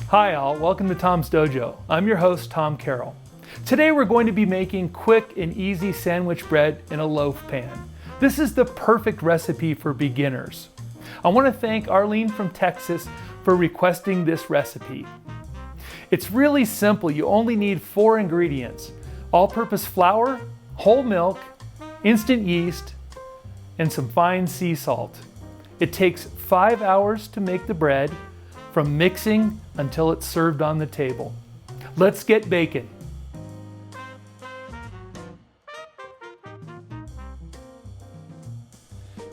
Hi all, welcome to Tom's Dojo. I'm your host, Tom Carroll. Today we're going to be making quick and easy sandwich bread in a loaf pan. This is the perfect recipe for beginners. I want to thank Arlene from Texas for requesting this recipe. It's really simple. You only need 4 ingredients: all-purpose flour, whole milk, instant yeast, and some fine sea salt. It takes 5 hours to make the bread, from mixing until it's served on the table. Let's get baking.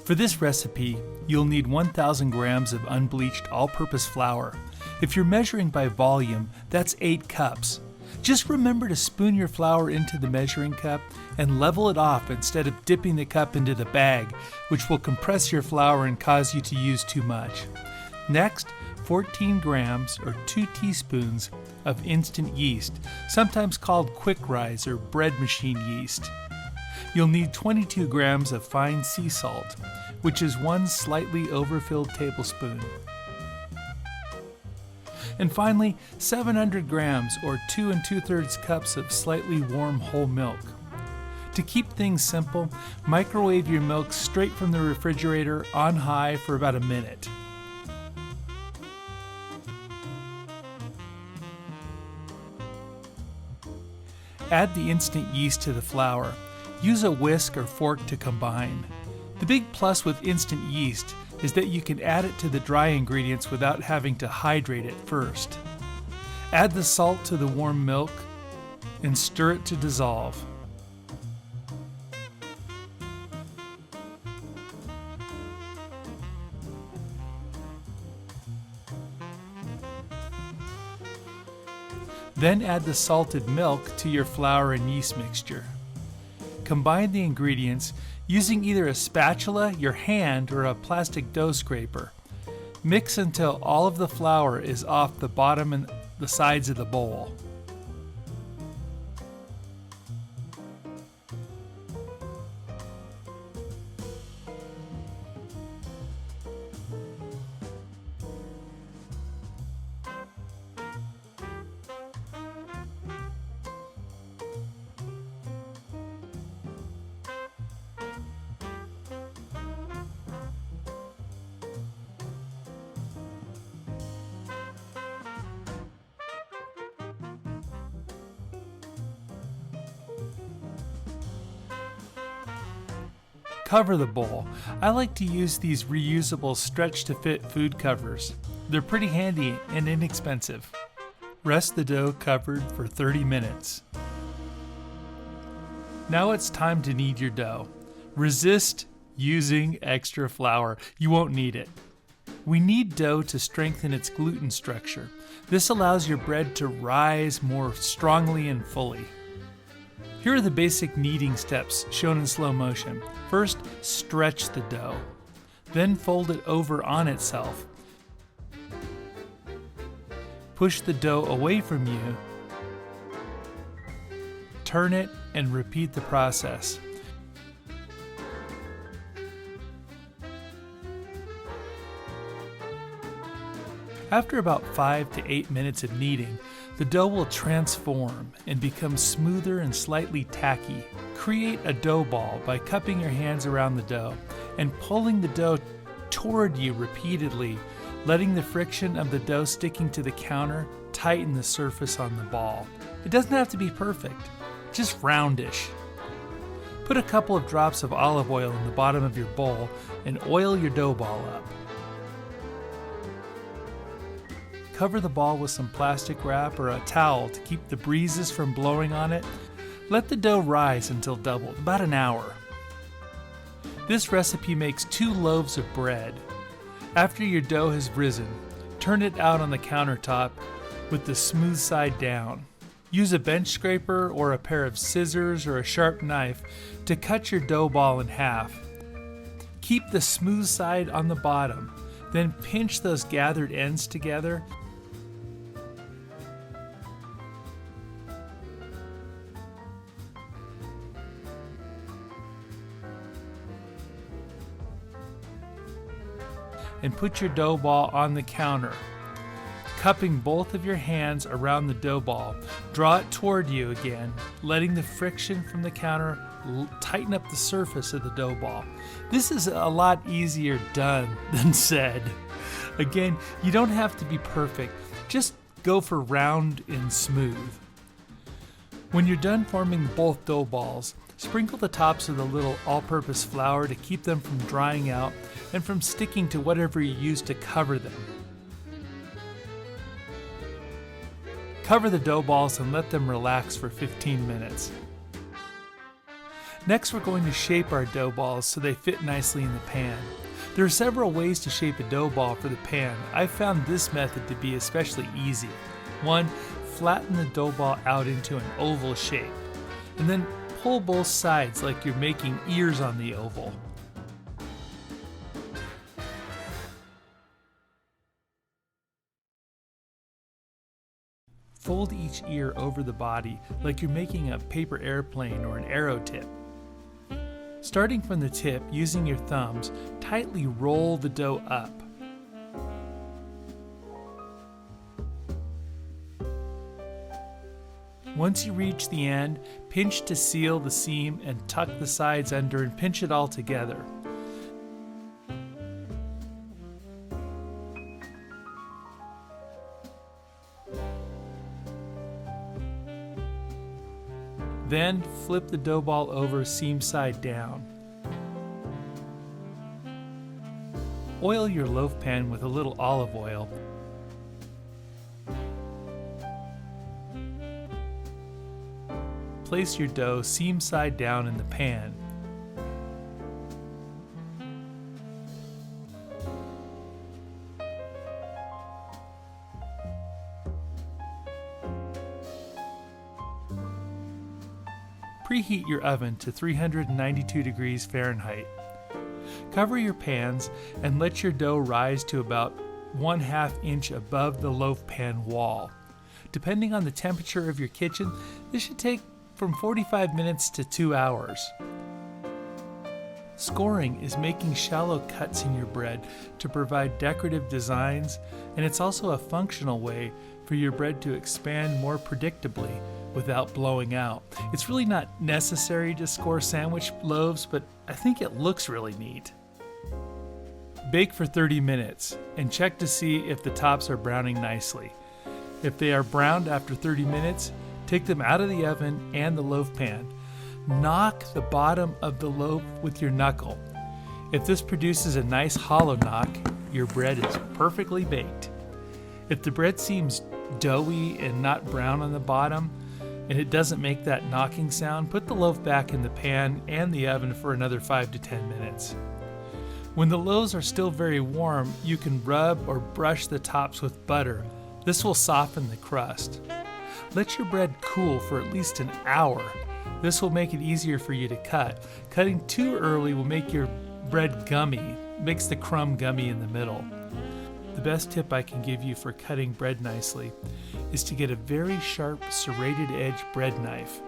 For this recipe, you'll need 1,000 grams of unbleached all-purpose flour. If you're measuring by volume, that's 8 cups. Just remember to spoon your flour into the measuring cup and level it off instead of dipping the cup into the bag, which will compress your flour and cause you to use too much. Next, 14 grams or 2 teaspoons of instant yeast, sometimes called quick rise or bread machine yeast. You'll need 22 grams of fine sea salt, which is 1 slightly overfilled tablespoon. And finally, 700 grams or 2 2/3 cups of slightly warm whole milk. To keep things simple, microwave your milk straight from the refrigerator on high for about a minute. Add the instant yeast to the flour. Use a whisk or fork to combine. The big plus with instant yeast is that you can add it to the dry ingredients without having to hydrate it first. Add the salt to the warm milk and stir it to dissolve. Then add the salted milk to your flour and yeast mixture. Combine the ingredients using either a spatula, your hand, or a plastic dough scraper. Mix until all of the flour is off the bottom and the sides of the bowl. Cover the bowl. I like to use these reusable stretch-to-fit food covers. They're pretty handy and inexpensive. Rest the dough covered for 30 minutes. Now it's time to knead your dough. Resist using extra flour. You won't need it. We need dough to strengthen its gluten structure. This allows your bread to rise more strongly and fully. Here are the basic kneading steps shown in slow motion. First, stretch the dough. Then fold it over on itself. Push the dough away from you. Turn it and repeat the process. After about 5 to 8 minutes of kneading, the dough will transform and become smoother and slightly tacky. Create a dough ball by cupping your hands around the dough and pulling the dough toward you repeatedly, letting the friction of the dough sticking to the counter tighten the surface on the ball. It doesn't have to be perfect, just roundish. Put a couple of drops of olive oil in the bottom of your bowl and oil your dough ball up. Cover the ball with some plastic wrap or a towel to keep the breezes from blowing on it. Let the dough rise until doubled, about an hour. This recipe makes 2 loaves of bread. After your dough has risen, turn it out on the countertop with the smooth side down. Use a bench scraper or a pair of scissors or a sharp knife to cut your dough ball in half. Keep the smooth side on the bottom, then pinch those gathered ends together. And put your dough ball on the counter. Cupping both of your hands around the dough ball, draw it toward you again, letting the friction from the counter tighten up the surface of the dough ball. This is a lot easier done than said. Again, you don't have to be perfect, just go for round and smooth. When you're done forming both dough balls, sprinkle the tops of the little all-purpose flour to keep them from drying out and from sticking to whatever you use to cover them. Cover the dough balls and let them relax for 15 minutes. Next, we're going to shape our dough balls so they fit nicely in the pan. There are several ways to shape a dough ball for the pan. I've found this method to be especially easy. 1. Flatten the dough ball out into an oval shape, and then pull both sides like you're making ears on the oval. Fold each ear over the body like you're making a paper airplane or an arrow tip. Starting from the tip, using your thumbs, tightly roll the dough up. Once you reach the end, pinch to seal the seam and tuck the sides under and pinch it all together. Then flip the dough ball over seam side down. Oil your loaf pan with a little olive oil. Place your dough seam side down in the pan. Preheat your oven to 392 degrees Fahrenheit. Cover your pans and let your dough rise to about 1/2 inch above the loaf pan wall. Depending on the temperature of your kitchen, this should take from 45 minutes to 2 hours. Scoring is making shallow cuts in your bread to provide decorative designs, and it's also a functional way for your bread to expand more predictably without blowing out. It's really not necessary to score sandwich loaves, but I think it looks really neat. Bake for 30 minutes and check to see if the tops are browning nicely. If they are browned after 30 minutes, take them out of the oven and the loaf pan. Knock the bottom of the loaf with your knuckle. If this produces a nice hollow knock, your bread is perfectly baked. If the bread seems doughy and not brown on the bottom, and it doesn't make that knocking sound, put the loaf back in the pan and the oven for another 5 to 10 minutes. When the loaves are still very warm, you can rub or brush the tops with butter. This will soften the crust. Let your bread cool for at least an hour. This will make it easier for you to cut. Cutting too early will make your bread gummy, makes the crumb gummy in the middle. The best tip I can give you for cutting bread nicely is to get a very sharp serrated edge bread knife.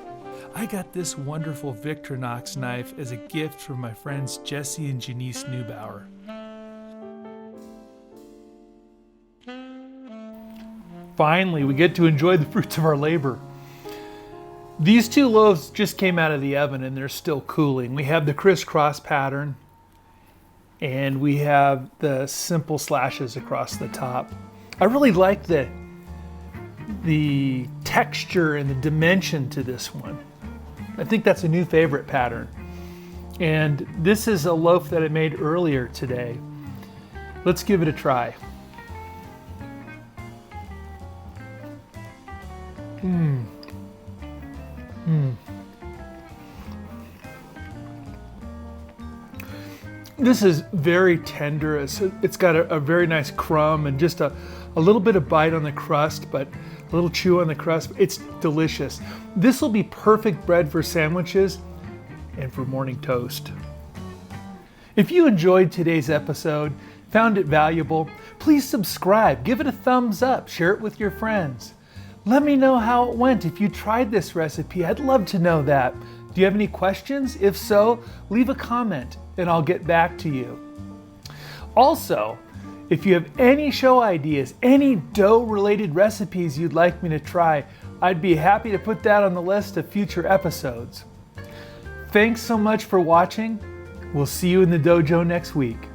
I got this wonderful Victorinox knife as a gift from my friends Jesse and Janice Neubauer. Finally, we get to enjoy the fruits of our labor. These 2 loaves just came out of the oven and they're still cooling. We have the crisscross pattern and we have the simple slashes across the top. I really like the texture and the dimension to this one. I think that's a new favorite pattern. And this is a loaf that I made earlier today. Let's give it a try. This is very tender. It's got a very nice crumb and just a little bit of bite on the crust, but a little chew on the crust. It's delicious. This will be perfect bread for sandwiches and for morning toast. If you enjoyed today's episode, found it valuable, please subscribe, give it a thumbs up, share it with your friends. Let me know how it went if you tried this recipe. I'd love to know that. Do you have any questions? If so, leave a comment and I'll get back to you. Also, If you have any show ideas, any dough-related recipes you'd like me to try, I'd be happy to put that on the list of future episodes. Thanks so much for watching. We'll see you in the dojo next week.